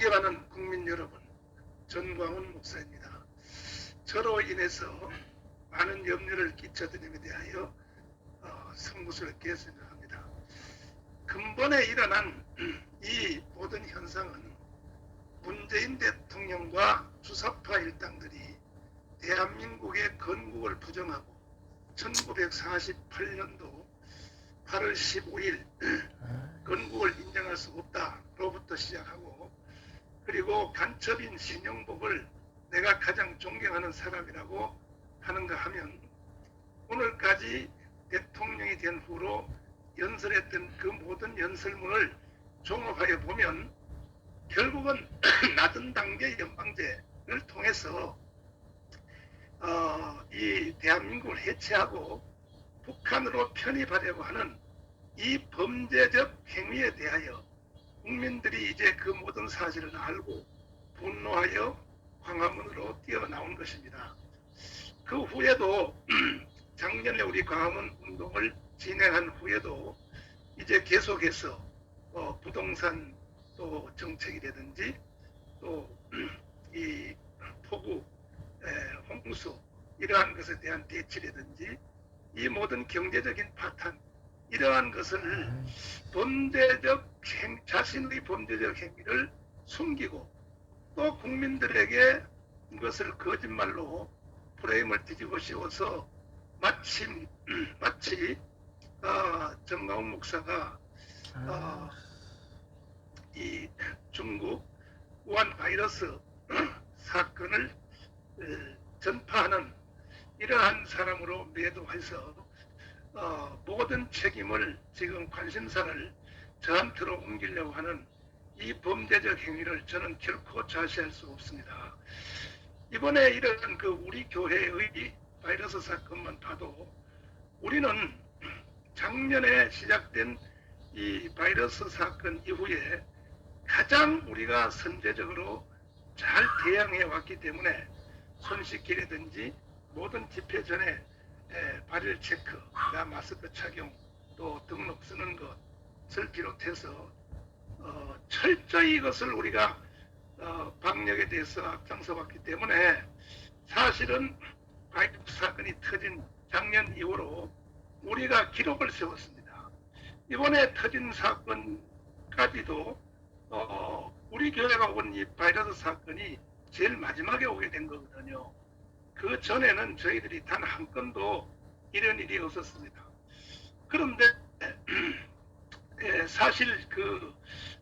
존경하는 국민 여러분, 전광훈 목사입니다. 저로 인해서 많은 염려를 끼쳐드린 데 대하여 성구스럽게 생각합니다. 근본에 일어난 이 모든 현상은 문재인 대통령과 주사파 일당들이 대한민국의 건국을 부정하고 1948년도 8월 15일 건국을 인정할 수 없다로부터 시작하고, 그리고 간첩인 신영복을 내가 가장 존경하는 사람이라고 하는가 하면 오늘까지 대통령이 된 후로 연설했던 그 모든 연설문을 종합하여 보면 결국은 낮은 단계 연방제를 통해서 이 대한민국을 해체하고 북한으로 편입하려고 하는 이 범죄적 행위에 대하여 국민들이 이제 그 모든 사실을 알고 분노하여 광화문으로 뛰어나온 것입니다. 그 후에도 작년에 우리 광화문 운동을 진행한 후에도 이제 계속해서 부동산 또 정책이라든지 또 이 폭우, 홍수 이러한 것에 대한 대치라든지 이 모든 경제적인 파탄 이러한 것을 자신의 범죄적 행위를 숨기고 또 국민들에게 이것을 거짓말로 프레임을 뒤집어 씌워서 마치 정광훈 목사가 이 중국 우한 바이러스 사건을 전파하는 이러한 사람으로 매도해서 모든 책임을 지금 관심사를 저한테로 옮기려고 하는 이 범죄적 행위를 저는 결코 좌시할 수 없습니다. 이번에 일어난 그 우리 교회의 바이러스 사건만 봐도 우리는 작년에 시작된 이 바이러스 사건 이후에 가장 우리가 선제적으로 잘 대응해 왔기 때문에 손 씻기라든지 모든 집회 전에 발열 체크, 마스크 착용, 또 등록 쓰는 것을 비롯해서 철저히 이것을 우리가 방역에 대해서 앞장서 왔기 때문에 사실은 바이러스 사건이 터진 작년 이후로 우리가 기록을 세웠습니다. 이번에 터진 사건까지도 우리 교회가 온 이 바이러스 사건이 제일 마지막에 오게 된 거거든요. 그 전에는 저희들이 단 한 건도 이런 일이 없었습니다. 그런데 사실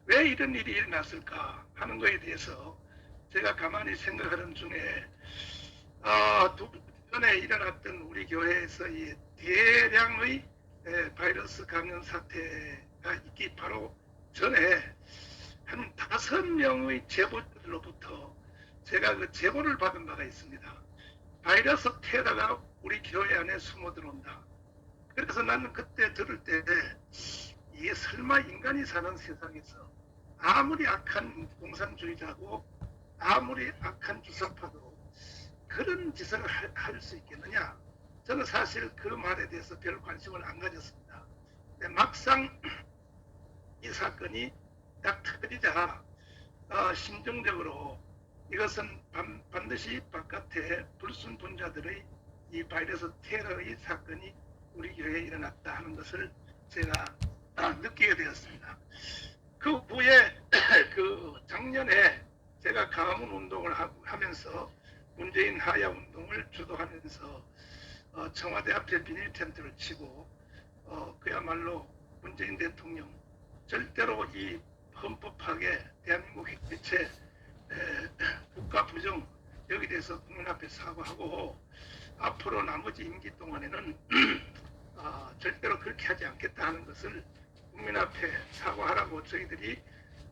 왜 이런 일이 일어났을까 하는 것에 대해서 제가 가만히 생각하는 중에 전에 일어났던 우리 교회에서 이 대량의 바이러스 감염 사태가 있기 바로 전에 한 5명의 제보자들로부터 제가 그 제보를 받은 바가 있습니다. 바이러스 테러가 우리 교회 안에 숨어 들어온다. 그래서 나는 그때 들을 때 이게 설마 인간이 사는 세상에서 아무리 악한 공산주의자고 아무리 악한 주사파도 그런 짓을 할 수 있겠느냐. 저는 사실 그 말에 대해서 별 관심을 안 가졌습니다. 근데 막상 이 사건이 딱 터지자 심정적으로 이것은 반드시 바깥에 불순분자들의 이 바이러스 테러의 사건이 우리 교회에 일어났다 하는 것을 제가 느끼게 되었습니다. 그 후에 작년에 제가 광화문 운동을 하면서 문재인 하야 운동을 주도하면서 청와대 앞에 비닐 텐트를 치고 그야말로 문재인 대통령 절대로 이 헌법하게 대한민국 해체 국가 부정 여기에 대해서 국민 앞에 사과하고 앞으로 나머지 임기 동안에는 절대로 그렇게 하지 않겠다 하는 것을 국민 앞에 사과하라고 저희들이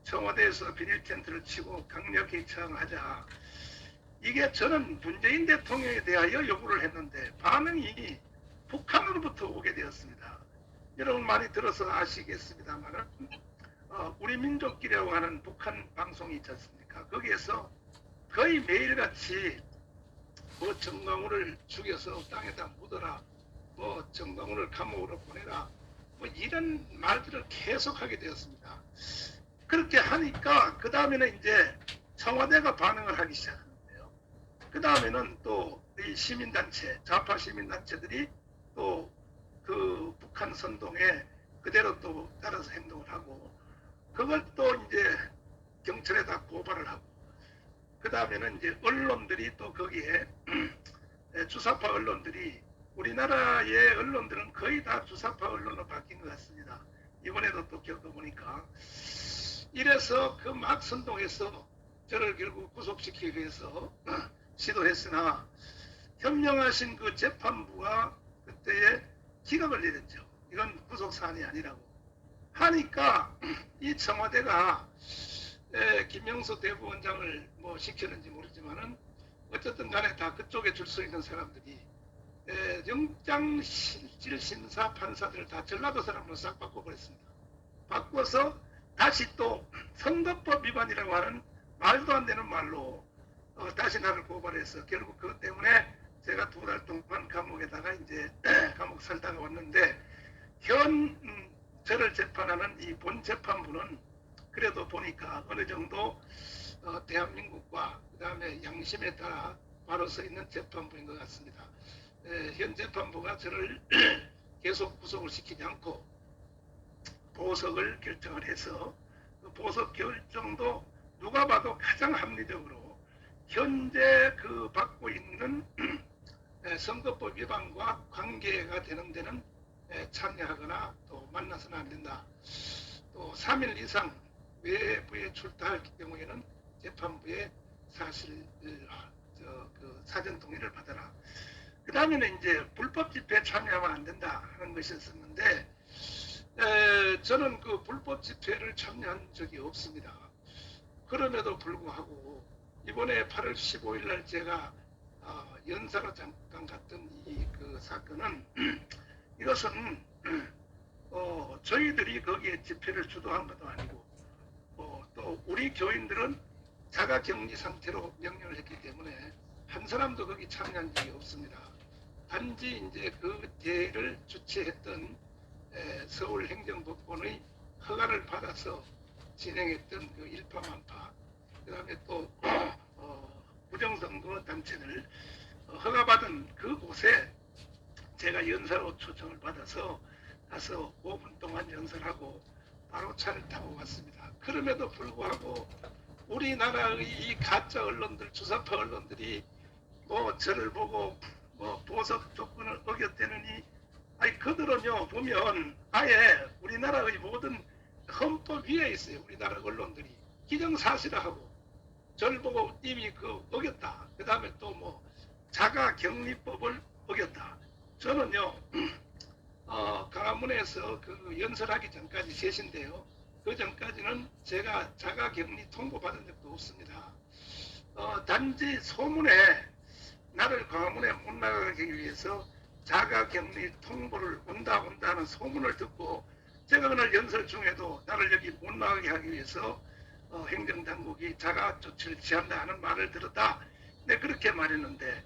청와대에서 비닐 텐트를 치고 강력히 저항하자. 이게 저는 문재인 대통령에 대하여 요구를 했는데 반응이 북한으로부터 오게 되었습니다. 여러분 많이 들어서 아시겠습니다만 우리 민족기라고 하는 북한 방송이 있지 않습니까? 거기에서 거의 매일같이 뭐 정광훈을 죽여서 땅에다 묻어라, 뭐 정광훈을 감옥으로 보내라, 뭐 이런 말들을 계속하게 되었습니다. 그렇게 하니까 그 다음에는 이제 청와대가 반응을 하기 시작하는데요. 그 다음에는 또 이 시민단체, 좌파 시민단체들이 또 그 북한 선동에 그대로 또 따라서 행동을 하고, 그걸 또 이제 경찰에다 고발을 하고, 그 다음에는 이제 언론들이 또 거기에 주사파 언론들이, 우리나라의 언론들은 거의 다 주사파 언론으로 바뀐 것 같습니다. 이번에도 또 겪어보니까. 이래서 그 막 선동해서 저를 결국 구속시키기 위해서 시도했으나, 현명하신 그 재판부가 그때에 기각을 내렸죠. 이건 구속사안이 아니라고 하니까 이 청와대가 김영수 대법원장을 뭐 시켰는지 모르지만은 어쨌든 간에 다 그쪽에 줄 서 있는 사람들이 영장실질심사 판사들을 다 전라도 사람으로 싹 바꿔버렸습니다. 바꿔서 다시 또 선거법 위반이라고 하는 말도 안 되는 말로 다시 나를 고발해서, 결국 그것 때문에 제가 2달 동안 감옥에다가 이제 감옥 살다가 왔는데, 현 저를 재판하는 이 본 재판부는 그래도 보니까 어느 정도 대한민국과 그 다음에 양심에 따라 바로 서 있는 재판부인 것 같습니다. 현 재판부가 저를 계속 구속을 시키지 않고 보석을 결정을 해서, 그 보석 결정도 누가 봐도 가장 합리적으로 현재 그 받고 있는 선거법 위반과 관계가 되는 데는 참여하거나 또 만나서는 안 된다. 또 3일 이상 외부에 출타할 경우에는 재판부의 사실 그 사전 동의를 받아라. 그 다음에는 이제 불법 집회에 참여하면 안 된다 하는 것이었었는데, 저는 그 불법 집회를 참여한 적이 없습니다. 그럼에도 불구하고 이번에 8월 15일 날 제가 연사로 잠깐 갔던 이 그 사건은 이것은 저희들이 거기에 집회를 주도한 것도 아니고, 또 우리 교인들은 자가격리 상태로 명령을 했기 때문에 한 사람도 거기 참여한 적이 없습니다. 단지 이제 그 대회를 주최했던 서울행정법원의 허가를 받아서 진행했던 그 일파만파, 그 다음에 또 부정선거 단체를 허가받은 그곳에 제가 연사로 초청을 받아서 가서 5분 동안 연설하고 바로 차를 타고 왔습니다. 그럼에도 불구하고 우리나라의 이 가짜 언론들, 주사파 언론들이 뭐 저를 보고 뭐 보석 조건을 어겼다느니, 아니 그들은요 보면 아예 우리나라의 모든 헌법 위에 있어요. 우리나라 언론들이 기정사실화하고 저를 보고 이미 그 어겼다. 그 다음에 또 뭐 자가격리법을 어겼다. 저는요 강화문에서 그 연설하기 전까지 셋인데요. 그 전까지는 제가 자가격리 통보받은 적도 없습니다. 단지 소문에 나를 강화문에 못 나가기 위해서 자가격리 통보를 온다 하는 소문을 듣고, 제가 그날 연설 중에도 나를 여기 못 나가게 하기 위해서 행정당국이 자가 조치를 취한다 하는 말을 들었다. 네, 그렇게 말했는데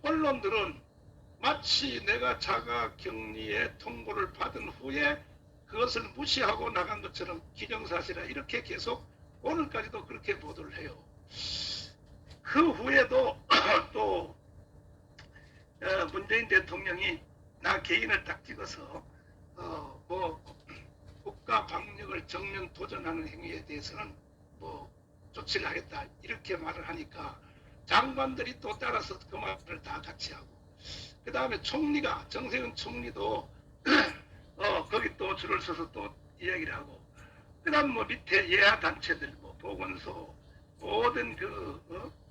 언론들은 마치 내가 자가격리에 통보를 받은 후에 그것을 무시하고 나간 것처럼 기정사실이라 이렇게 계속 오늘까지도 그렇게 보도를 해요. 그 후에도 또 문재인 대통령이 나 개인을 딱 찍어서 뭐 국가 방역을 정면 도전하는 행위에 대해서는 뭐 조치를 하겠다 이렇게 말을 하니까 장관들이 또 따라서 그 말을 다 같이 하고, 그 다음에 총리가 정세균 총리도 거기 또 줄을 서서 또 이야기를 하고, 그 다음 뭐 밑에 예하 단체들 뭐 보건소 모든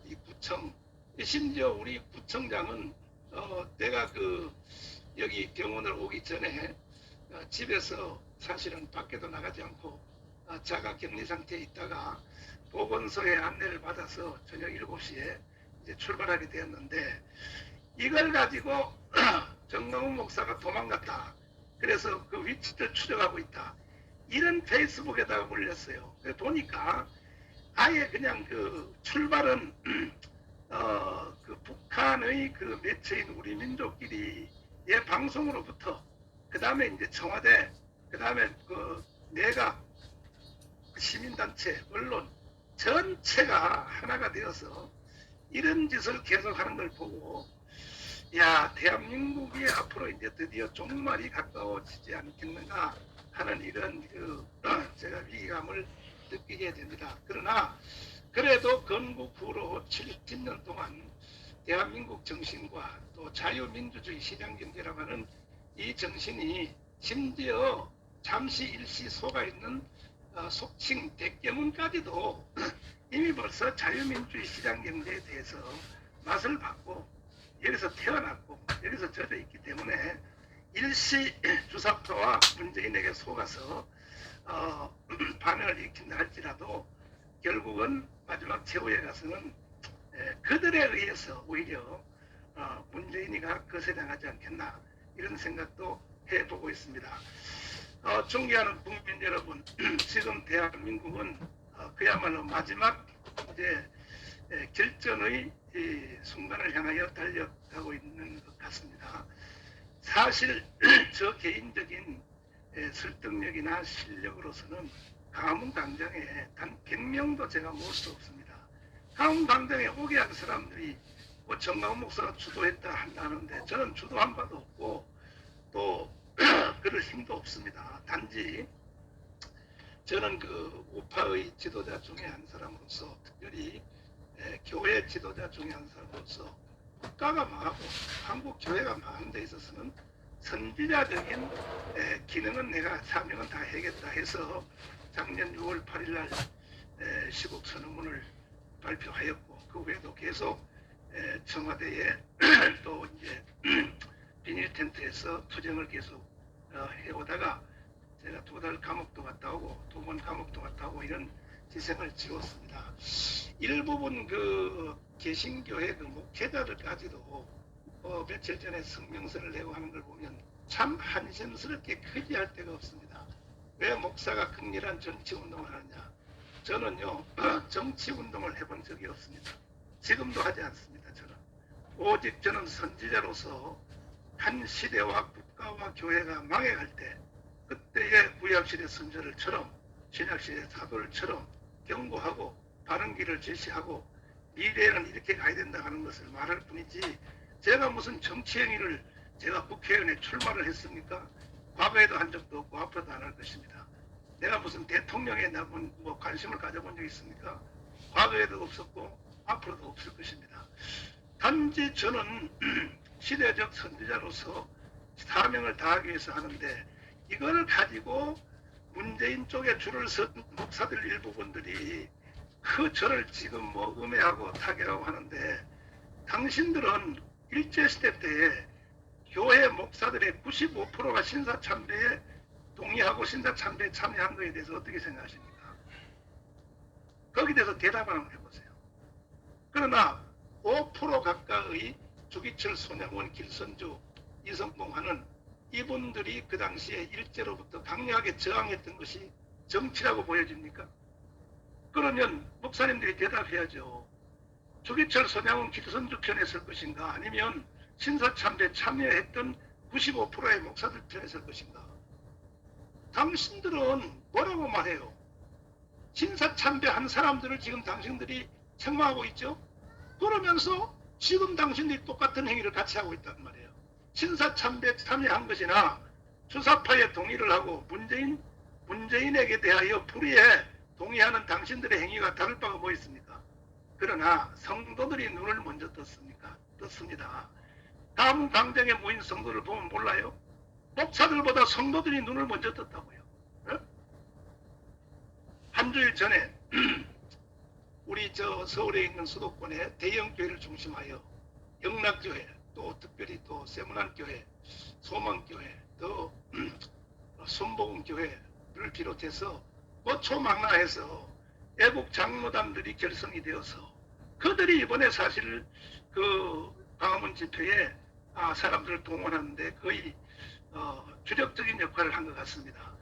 이 구청, 심지어 우리 구청장은 내가 그 여기 병원을 오기 전에 집에서 사실은 밖에도 나가지 않고 자가 격리 상태에 있다가 보건소에 안내를 받아서 저녁 7시에 이제 출발하게 되었는데, 이걸 가지고 정강훈 목사가 도망갔다. 그래서 그 위치를 추적하고 있다. 이런 페이스북에다가 올렸어요. 보니까 아예 그냥 그 출발은 그 북한의 그 매체인 우리 민족끼리의 방송으로부터, 그 다음에 이제 청와대, 그 다음에 그 내각, 시민단체, 언론 전체가 하나가 되어서 이런 짓을 계속하는 걸 보고 야, 대한민국이 앞으로 이제 드디어 종말이 가까워지지 않겠는가 하는 이런 제가 위기감을 느끼게 됩니다. 그러나 그래도 건국 후로 70년 동안 대한민국 정신과 또 자유민주주의 시장경제라고 하는 이 정신이 심지어 잠시 일시 속아 있는 속칭 대깨문까지도 이미 벌써 자유민주주의 시장경제에 대해서 맛을 봤고 여기서 태어났고 여기서 젖어 있기 때문에 일시 주사파와 문재인에게 속아서 반응을 일으킨다 할지라도 결국은 마지막 최후에 가서는 그들에 의해서 오히려 문재인이가 거세당하지 않겠나 이런 생각도 해보고 있습니다. 존경하는 국민 여러분, 지금 대한민국은 그야말로 마지막 이제 결전의 순간을 향하여 달려가고 있는 것 같습니다. 사실 저 개인적인 설득력이나 실력으로서는 강화문 광장에 단 100명도 제가 모을 수 없습니다. 강화문 광장에 오게 한 사람들이 뭐 정강훈 목사가 주도했다 한다는데 저는 주도한 바도 없고 또 그럴 힘도 없습니다. 단지 저는 그 우파의 지도자 중에 한 사람으로서 특별히 교회 지도자 중에 한 사람으로서 국가가 망하고 한국 교회가 망한 데 있어서는 선지자적인 기능은 내가 사명은 다 해야겠다 해서 작년 6월 8일 날 시국 선언문을 발표하였고 그 후에도 계속 청와대에 또 이제 비닐 텐트에서 투쟁을 계속 해오다가 제가 2달 감옥도 갔다 오고 2번 감옥도 갔다 오고 이런 기생을 지었습니다. 일부분 그 개신교회 그 목회자들까지도 며칠 전에 성명서를 내고 하는 걸 보면 참 한심스럽게 크지할 데가 없습니다. 왜 목사가 극렬한 정치운동을 하느냐? 저는요 정치운동을 해본 적이 없습니다. 지금도 하지 않습니다. 저는 오직 저는 선지자로서 한 시대와 국가와 교회가 망해갈 때 그때의 구약시대 선조들처럼 신약시대 사도들처럼 경고하고 바른 길을 제시하고 미래에는 이렇게 가야 된다 하는 것을 말할 뿐이지 제가 무슨 정치 행위를 제가 국회의원에 출마를 했습니까? 과거에도 한 적도 없고 앞으로도 안 할 것입니다. 내가 무슨 대통령에 뭐 관심을 가져본 적 있습니까? 과거에도 없었고 앞으로도 없을 것입니다. 단지 저는 시대적 선지자로서 사명을 다하기 위해서 하는데 이걸 가지고 문재인 쪽에 줄을 선 목사들 일부분들이 그 저를 지금 뭐 음해하고 타격하고 하는데 당신들은 일제시대 때에 교회 목사들의 95%가 신사참배에 동의하고 신사참배에 참여한 것에 대해서 어떻게 생각하십니까? 거기에 대해서 대답을 한번 해보세요. 그러나 5% 가까이 주기철, 손양원, 길선주, 이성봉 하는 이분들이 그 당시에 일제로부터 강력하게 저항했던 것이 정치라고 보여집니까? 그러면 목사님들이 대답해야죠. 주기철, 손양원, 길선주 편에 설 것인가 아니면 신사참배 참여했던 95%의 목사들 편에 설 것인가? 당신들은 뭐라고 말해요? 신사참배한 사람들을 지금 당신들이 책망하고 있죠? 그러면서 지금 당신들이 똑같은 행위를 같이 하고 있단 말이에요. 신사참배 참여한 것이나 주사파에 동의를 하고 문재인에게 대하여 불의에 동의하는 당신들의 행위가 다를 바가 뭐 있습니까? 그러나 성도들이 눈을 먼저 떴습니다. 다음 광장에 모인 성도들 보면 몰라요? 목사들보다 성도들이 눈을 먼저 떴다고요. 한 주일 전에 우리 저 서울에 있는 수도권의 대형 교회를 중심하여 영락교회 또 특별히 또 세문안교회, 소망교회, 또 순복음교회를 비롯해서 초망라해서 애국 장로단들이 결성이 되어서 그들이 이번에 사실 그 광화문 집회에 사람들을 동원하는데 거의 주력적인 역할을 한 것 같습니다.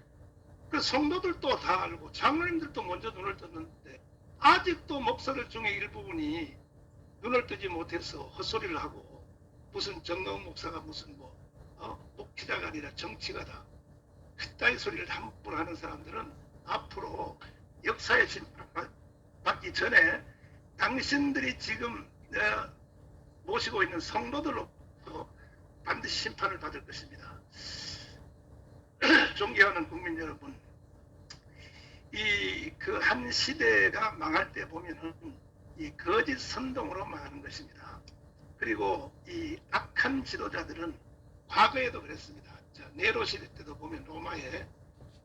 그 성도들도 다 알고 장로님들도 먼저 눈을 떴는데 아직도 목사들 중에 일부분이 눈을 뜨지 못해서 헛소리를 하고 무슨 정강훈 목사가 무슨 목회자가 아니라 정치가다 그따위 소리를 함부로 하는 사람들은 앞으로 역사의 심판 받기 전에 당신들이 지금 모시고 있는 성도들로부터 반드시 심판을 받을 것입니다. 존경하는 국민 여러분, 이 그 한 시대가 망할 때 보면은 이 거짓 선동으로 망하는 것입니다. 그리고 이 악한 지도자들은 과거에도 그랬습니다. 자, 네로 시대 때도 보면 로마에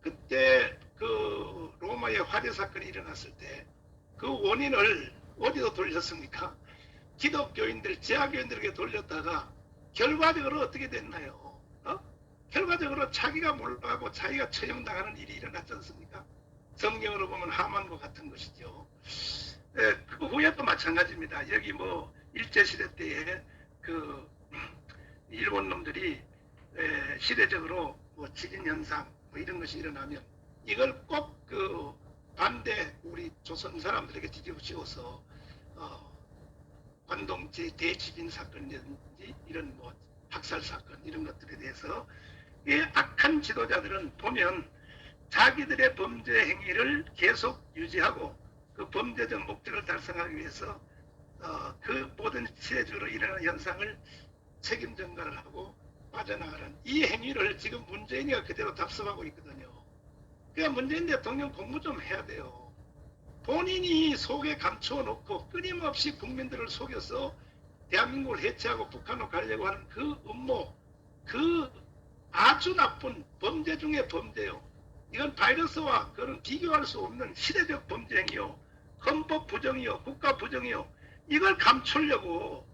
그때 그 로마의 화재 사건이 일어났을 때 그 원인을 어디로 돌렸습니까? 기독교인들, 재화교인들에게 돌렸다가 결과적으로 어떻게 됐나요? 결과적으로 자기가 몰라하고 자기가 처형당하는 일이 일어났지 않습니까? 성경으로 보면 하만과 같은 것이죠. 그 후에도 마찬가지입니다. 여기 뭐 일제시대 때에 그 일본 놈들이 시대적으로 뭐 지진현상 뭐 이런 것이 일어나면 이걸 꼭 그 반대 우리 조선 사람들에게 뒤집어씌워서 관동 대지진 사건이라든지 이런 뭐 학살 사건 이런 것들에 대해서 이 악한 지도자들은 보면 자기들의 범죄 행위를 계속 유지하고 그 범죄적 목적을 달성하기 위해서 그 모든 시대적으로 일어나는 현상을 책임 전가를 하고 빠져나가는 이 행위를 지금 문재인이가 그대로 답습하고 있거든요. 그러니까 문재인 대통령 공부 좀 해야 돼요. 본인이 속에 감추어 놓고 끊임없이 국민들을 속여서 대한민국을 해체하고 북한으로 가려고 하는 그 음모, 그 아주 나쁜 범죄 중에 범죄요. 이건 바이러스와 그런 비교할 수 없는 시대적 범죄 행위요. 헌법 부정이요. 국가 부정이요. 이걸 감추려고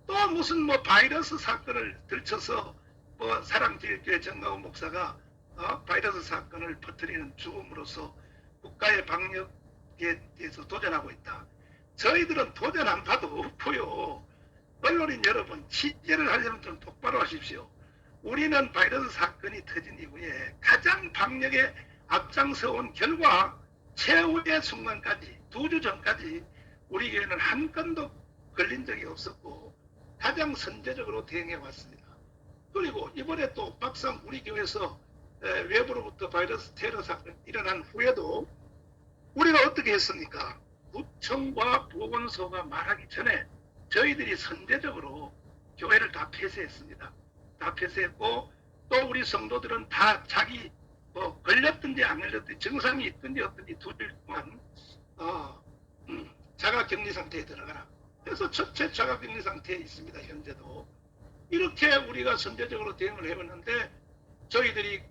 또 무슨 뭐 바이러스 사건을 들쳐서 뭐 사랑제일교회 정가훈 목사가 바이러스 사건을 퍼뜨리는 죽음으로써 국가의 방역에 대해서 도전하고 있다. 저희들은 도전 안 봐도 없고요. 언론인 여러분, 취재를 하려면 좀 똑바로 하십시오. 우리는 바이러스 사건이 터진 이후에 가장 방역에 앞장서 온 결과 최후의 순간까지 2주 전까지 우리 교회는 한 건도 걸린 적이 없었고 가장 선제적으로 대응해 왔습니다. 그리고 이번에 또 막상 우리 교회에서 외부로부터 바이러스 테러 사건이 일어난 후에도 우리가 어떻게 했습니까? 구청과 보건소가 말하기 전에 저희들이 선제적으로 교회를 다 폐쇄했습니다. 다 폐쇄했고 또 우리 성도들은 다 자기 뭐 걸렸든지 안 걸렸든지 증상이 있든지 없든지 2주 동안 자가격리 상태에 들어가라. 그래서 첫째 자가격리 상태에 있습니다. 현재도. 이렇게 우리가 선제적으로 대응을 해왔는데 저희들이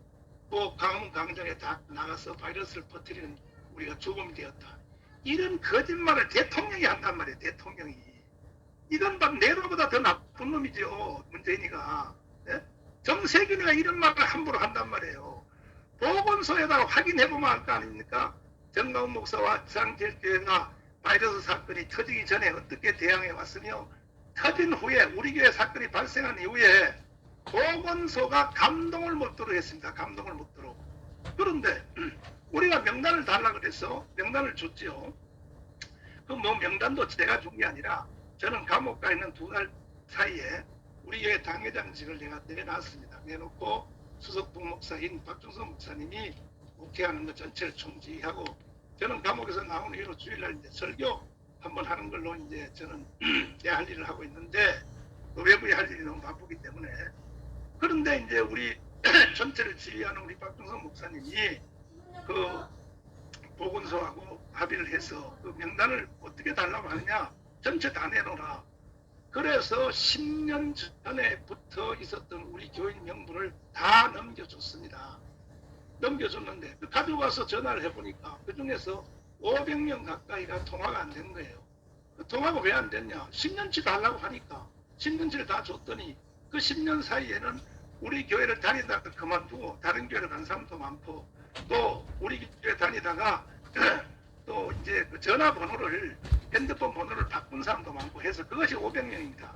뭐 강원 강장에 다 나가서 바이러스를 퍼뜨리는 우리가 죽음이 되었다. 이런 거짓말을 대통령이 한단 말이에요. 대통령이. 이건 막 네로보다 더 나쁜 놈이죠. 문재인이가. 네? 정세균이가 이런 말을 함부로 한단 말이에요. 보건소에다가 확인해보면 알 거 아닙니까? 정가훈 목사와 지상제일교회가 바이러스 사건이 터지기 전에 어떻게 대응해 왔으며 터진 후에 우리 교회 사건이 발생한 이후에 보건소가 감동을 못도록 했습니다. 감동을 못도록. 그런데 우리가 명단을 달라고 그래서 명단을 줬죠. 그 뭐 명단도 제가 준 게 아니라 저는 감옥 가 있는 2달 사이에 우리 교회 당회장직을 내가 내놨습니다. 내놓고 수석 부목사인 박종선 목사님이 목회하는 것 전체를 총지하고 저는 감옥에서 나온 이후로 주일날 이제 설교 한번 하는 걸로 이제 저는 내 할 일을 하고 있는데 외부에 할 일이 너무 바쁘기 때문에 그런데 이제 우리 전체를 지휘하는 우리 박종선 목사님이 그 보건소하고 합의를 해서 그 명단을 어떻게 달라고 하느냐 전체 다 내놓으라. 그래서 10년 전에부터 있었던 우리 교인 명부를 다 넘겨줬습니다. 넘겨줬는데 가져와서 전화를 해보니까 그 중에서 500명 가까이가 통화가 안 된 거예요. 그 통화가 왜 안 됐냐? 10년치 달라고 하니까 10년치를 다 줬더니 그 10년 사이에는 우리 교회를 다니다가 그만두고 다른 교회를 간 사람도 많고 또 우리 교회 다니다가 또 이제 그 전화번호를 핸드폰 번호를 바꾼 사람도 많고 해서 그것이 500명입니다.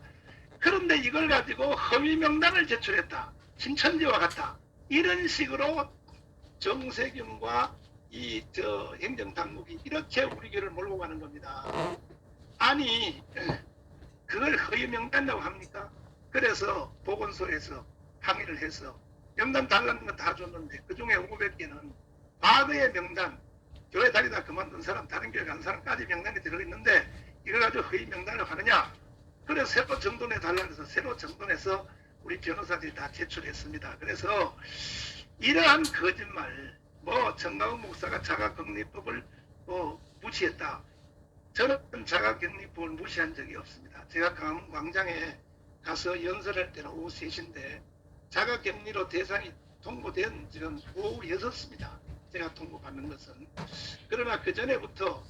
그런데 이걸 가지고 허위 명단을 제출했다. 신천지와 같다. 이런 식으로 정세균과 이 행정당국이 이렇게 우리 교회를 몰고 가는 겁니다. 아니 그걸 허위 명단이라고 합니까? 그래서 보건소에서 항의를 해서 명단 달라는 거 다 줬는데 그중에 500개는 과거의 명단 교회 다니다 그만둔 사람, 다른 교회 간 사람까지 명단이 들어있는데 이걸 가지고 허위 명단을 하느냐? 그래서 새로 정돈해 달라고 해서 새로 정돈해서 우리 변호사들이 다 제출했습니다. 그래서 이러한 거짓말, 뭐 정강훈 목사가 자가격리법을 무시했다. 저는 자가격리법을 무시한 적이 없습니다. 제가 강원 광장에 가서 연설할 때는 오후 3시인데 자가격리로 대상이 통보된 지금 오후 6시입니다. 제가 통보받는 것은. 그러나 그 전에부터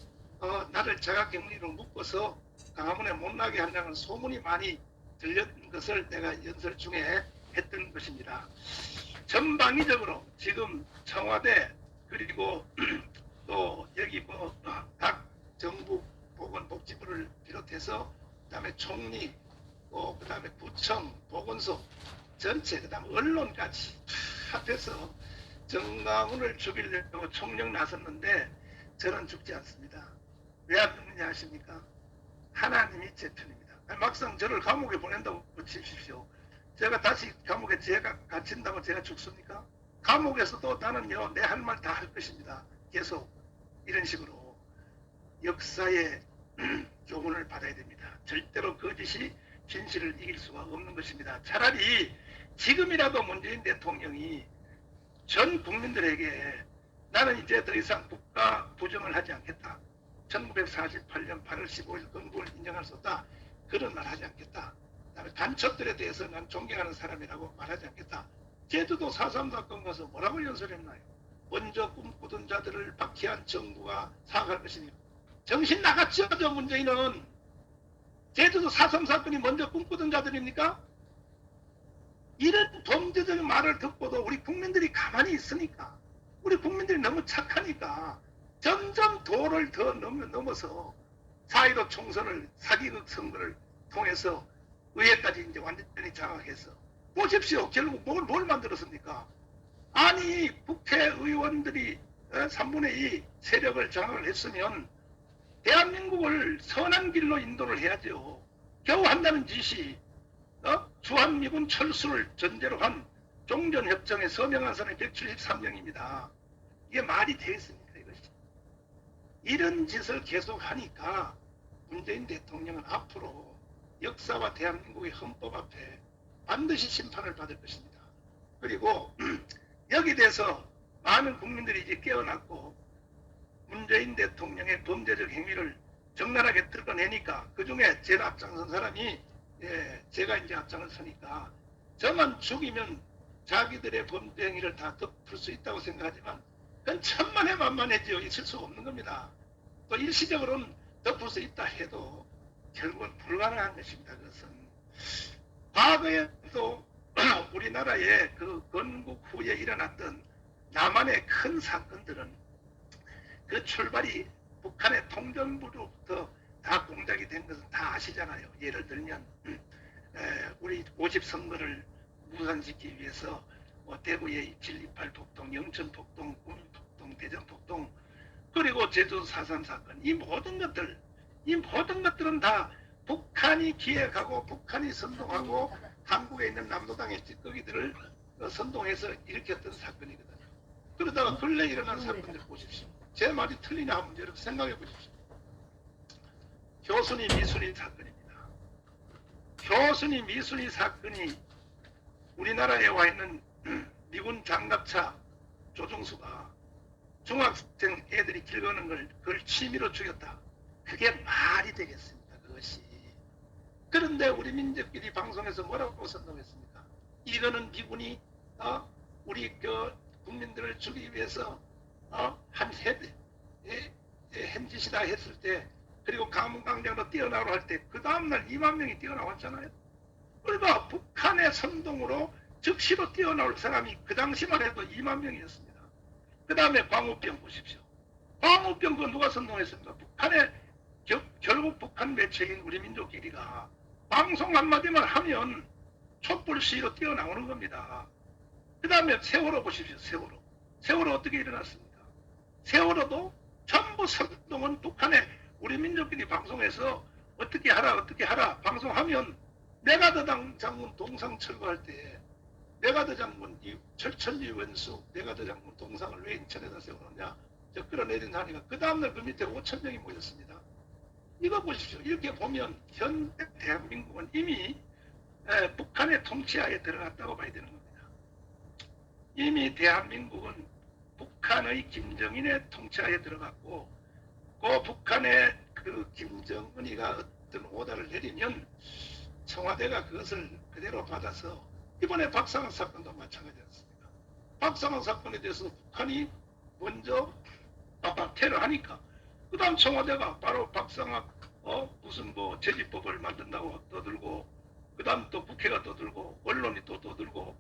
나를 자가격리로 묶어서 강화문에 못 나게 한다는 소문이 많이 들렸던 것을 내가 연설 중에 했던 것입니다. 전방위적으로 지금 청와대 그리고 또 여기 각 정부 보건복지부를 비롯해서 그다음에 총리 또 그다음에 구청 보건소 전체 그다음 언론까지 합해서 정강훈을 죽이려고 총력 나섰는데 저는 죽지 않습니다. 왜 안 죽느냐 아십니까? 하나님이 제 편입니다. 막상 저를 감옥에 보낸다고 치십시오. 제가 다시 감옥에 제가 갇힌다고 제가 죽습니까? 감옥에서도 나는요 내 할 말 다 할 것입니다. 계속 이런 식으로 역사의 교훈을 받아야 됩니다. 절대로 거짓이 진실을 이길 수가 없는 것입니다. 차라리 지금이라도 문재인 대통령이 전 국민들에게 나는 이제 더 이상 국가 부정을 하지 않겠다. 1948년 8월 15일 건국을 인정할 수 없다. 그런 말 하지 않겠다. 그다음에 간첩들에 대해서 난 존경하는 사람이라고 말하지 않겠다. 제주도 4.3 사건 가서 뭐라고 연설했나요? 먼저 꿈꾸던 자들을 박해한 정부가 사과할 것이니 정신 나갔죠. 저 문재인은. 제주도 4.3 사건이 먼저 꿈꾸던 자들입니까? 이런 범죄적인 말을 듣고도 우리 국민들이 가만히 있으니까 우리 국민들이 너무 착하니까 점점 도를 더 넘어서 4.15 총선을 사기극 선거를 통해서 의회까지 이제 완전히 장악해서 보십시오. 결국 뭘 만들었습니까? 아니 국회의원들이 3분의 2 세력을 장악을 했으면 대한민국을 선한 길로 인도를 해야죠. 겨우 한다는 짓이 주한미군 철수를 전제로 한 종전협정에 서명한 사람이 173명입니다. 이게 말이 되겠습니까 이것이? 이런 짓을 계속 하니까 문재인 대통령은 앞으로 역사와 대한민국의 헌법 앞에 반드시 심판을 받을 것입니다. 그리고 여기 대해서 많은 국민들이 이제 깨어났고 문재인 대통령의 범죄적 행위를 적나라하게 드러내니까 그중에 제일 앞장선 사람이 제가 이제 앞장을 서니까 저만 죽이면 자기들의 범죄 행위를 다 덮을 수 있다고 생각하지만 그건 천만에 만만해지요. 있을 수 없는 겁니다. 또 일시적으로는 덮을 수 있다 해도 결국은 불가능한 것입니다. 그것은 과거에도 우리나라의 그 건국 후에 일어났던 남한의 큰 사건들은 그 출발이 북한의 통전부로부터 다 공작이 된 것은 다 아시잖아요. 예를 들면 우리 50선거를 무산시키기 위해서 대구의 7.28 폭동, 영천 폭동, 구미 폭동, 대전 폭동 그리고 제주 4.3 사건 이 모든 것들은 다 북한이 기획하고 북한이 선동하고 한국에 있는 남로당의 찌꺼기들을 선동해서 일으켰던 사건이거든요. 그러다가 근래 일어난 사건들 보십시오. 제 말이 틀리냐 한번 여러분 생각해 보십시오. 교순이 미순이 사건입니다. 교순이 미순이 사건이 우리나라에 와 있는 미군 장갑차 조종수가 중학생 애들이 길 거는 걸 그걸 취미로 죽였다. 그게 말이 되겠습니까? 그것이. 그런데 우리 민족끼리 방송에서 뭐라고 선동했습니까? 이거는 미군이 우리 그 국민들을 죽이기 위해서 한 행짓이다 했을 때 그리고 강문광장으로 뛰어나오라 할 때 그 다음날 2만 명이 뛰어나왔잖아요. 그러니까 북한의 선동으로 즉시로 뛰어나올 사람이 그 당시만 해도 2만 명이었습니다. 그 다음에 광우병 보십시오. 광우병 그거 누가 선동했습니까? 북한의 결국 북한 매체인 우리 민족끼리가 방송 한마디만 하면 촛불 시위로 뛰어나오는 겁니다. 그 다음에 세월호 보십시오. 세월호 어떻게 일어났습니까? 세월호도 전부 선동은 북한의 우리 민족끼리 방송에서 어떻게 하라 방송하면 메가더 장군 동상 철거할 때 메가더 장군 철천지 원수 메가더 장군 동상을 왜 인천에다 세워놓냐? 끌어내린 하니까 그 다음날 그 밑에 5천 명이 모였습니다. 이거 보십시오. 이렇게 보면 현 대한민국은 이미 북한의 통치하에 들어갔다고 봐야 되는 겁니다. 이미 대한민국은 북한의 김정인의 통치하에 들어갔고 그 북한의 그 김정은이가 어떤 오다를 내리면 청와대가 그것을 그대로 받아서 이번에 박상학 사건도 마찬가지였습니다. 박상학 사건에 대해서 북한이 먼저 테러하니까 그 다음 청와대가 바로 박상학 무슨 뭐 제지법을 만든다고 떠들고 그 다음 또 국회가 떠들고 언론이 또 떠들고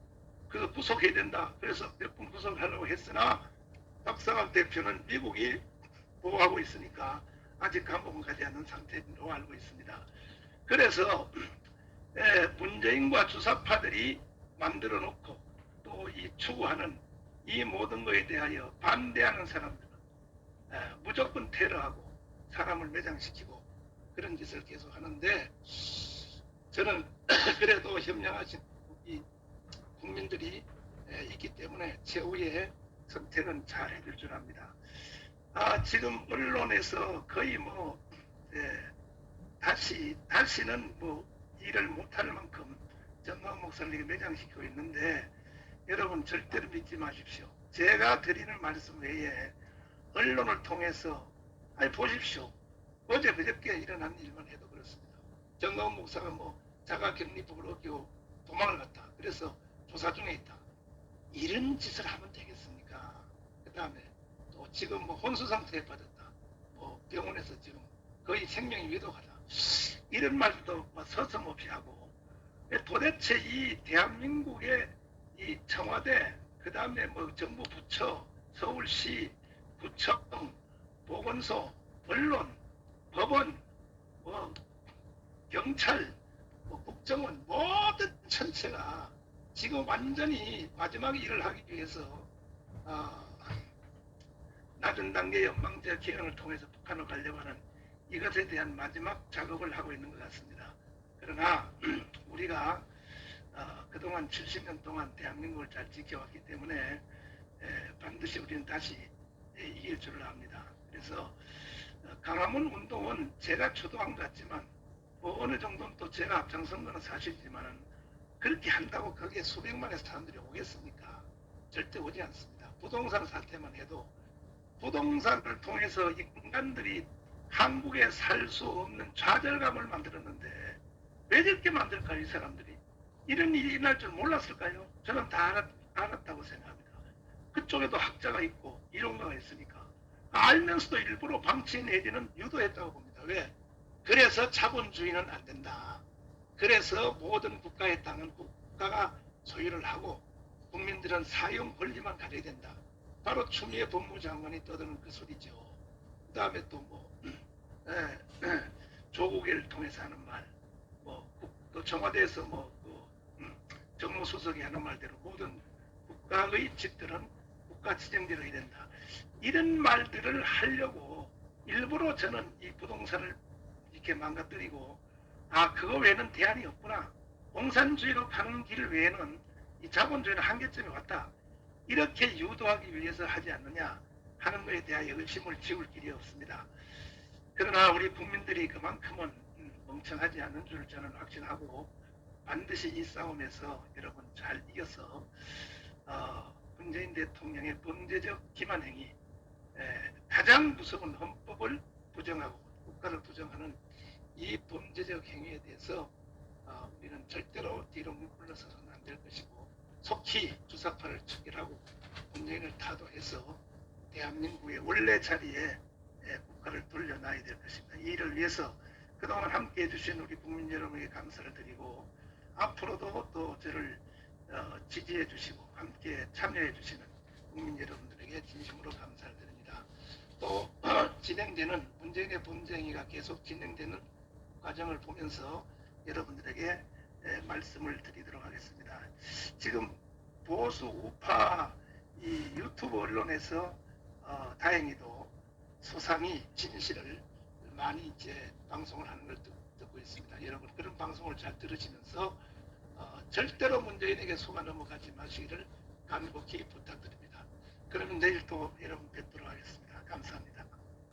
그래서 구속해야 된다. 그래서 몇 분 구속하려고 했으나 박상학 대표는 미국이 보호하고 있으니까 아직 감옥은 가지 않는 상태로 알고 있습니다. 그래서 문재인과 주사파들이 만들어 놓고 또 이 추구하는 이 모든 것에 대하여 반대하는 사람들은 무조건 테러하고 사람을 매장시키고 그런 짓을 계속 하는데 저는 그래도 현명하신 이 국민들이 있기 때문에 최후의 선택은 잘 해줄 줄 압니다. 지금 언론에서 거의 뭐 다시는 뭐 일을 못할 만큼 정광훈 목사님에게 매장시키고 있는데 여러분 절대로 믿지 마십시오. 제가 드리는 말씀 외에 언론을 통해서 보십시오. 어제 그저께 일어난 일만 해도 그렇습니다. 정광훈 목사가 뭐 자가격리법을 어기고 도망을 갔다. 그래서 조사 중에 있다. 이런 짓을 하면 되겠습니까? 그 다음에 또 지금 뭐 혼수 상태에 빠졌다. 뭐 병원에서 지금 거의 생명이 위독하다. 이런 말도 뭐 서슴없이 하고 도대체 이 대한민국의 이 청와대 그 다음에 뭐 정부 부처 서울시 구청 보건소 언론 법원 뭐 경찰 뭐 국정원 모든 전체가 지금 완전히 마지막 일을 하기 위해서 낮은 단계 연방제 개헌을 통해서 북한을 가려고 하는 이것에 대한 마지막 작업을 하고 있는 것 같습니다. 그러나 우리가 그동안 70년 동안 대한민국을 잘 지켜왔기 때문에 반드시 우리는 다시 이길 줄을 압니다. 그래서 강화문 운동은 제가 주도한 것 같지만 뭐 어느 정도는 또 제가 앞장선 것은 사실이지만 그렇게 한다고 거기에 수백만의 사람들이 오겠습니까? 절대 오지 않습니다. 부동산 사태만 해도 부동산을 통해서 인간들이 한국에 살 수 없는 좌절감을 만들었는데 왜 저렇게 만들까요? 이 사람들이 이런 일이 일어날 줄 몰랐을까요? 저는 다 알았다고 생각합니다. 그쪽에도 학자가 있고 이론가가 있으니까 알면서도 일부러 방치 내지는 유도했다고 봅니다. 왜? 그래서 자본주의는 안 된다. 그래서 모든 국가의 땅은 국가가 소유를 하고 국민들은 사용 권리만 가져야 된다. 바로 추미애 법무장관이 떠드는 그 소리죠. 그 다음에 또 뭐 조국을 통해서 하는 말, 또 청와대에서 정무수석이 하는 말대로 모든 국가의 직들은 국가 지정대로 해야 된다. 이런 말들을 하려고 일부러 저는 이 부동산을 이렇게 망가뜨리고 그거 외에는 대안이 없구나. 공산주의로 가는 길 외에는 이 자본주의는 한계점에 왔다. 이렇게 유도하기 위해서 하지 않느냐 하는 것에 대하여 의심을 지울 길이 없습니다. 그러나 우리 국민들이 그만큼은 멍청하지 않는 줄 저는 확신하고 반드시 이 싸움에서 여러분 잘 이겨서 문재인 대통령의 범죄적 기만행위 가장 무서운 헌법을 부정하고 국가를 부정하는 이 범죄적 행위에 대해서 우리는 절대로 뒤로 물러서서는 안 될 것이고 속히 주사파를 척결하고 문재인을 타도해서 대한민국의 원래 자리에 국가를 돌려놔야 될 것입니다. 이 일을 위해서 그동안 함께해 주신 우리 국민 여러분에게 감사를 드리고 앞으로도 또 저를 지지해 주시고 함께 참여해 주시는 국민 여러분들에게 진심으로 감사를 드립니다. 또 진행되는 문재인의 범죄행위가 계속 진행되는 과정을 보면서 여러분들에게 말씀을 드리도록 하겠습니다. 지금 보수 우파 이 유튜브 언론에서 다행히도 소상히 진실을 많이 이제 방송을 하는 걸 듣고 있습니다. 여러분 그런 방송을 잘 들으시면서 절대로 문재인에게 속아 넘어가지 마시기를 간곡히 부탁드립니다. 그러면 내일 또 여러분 뵙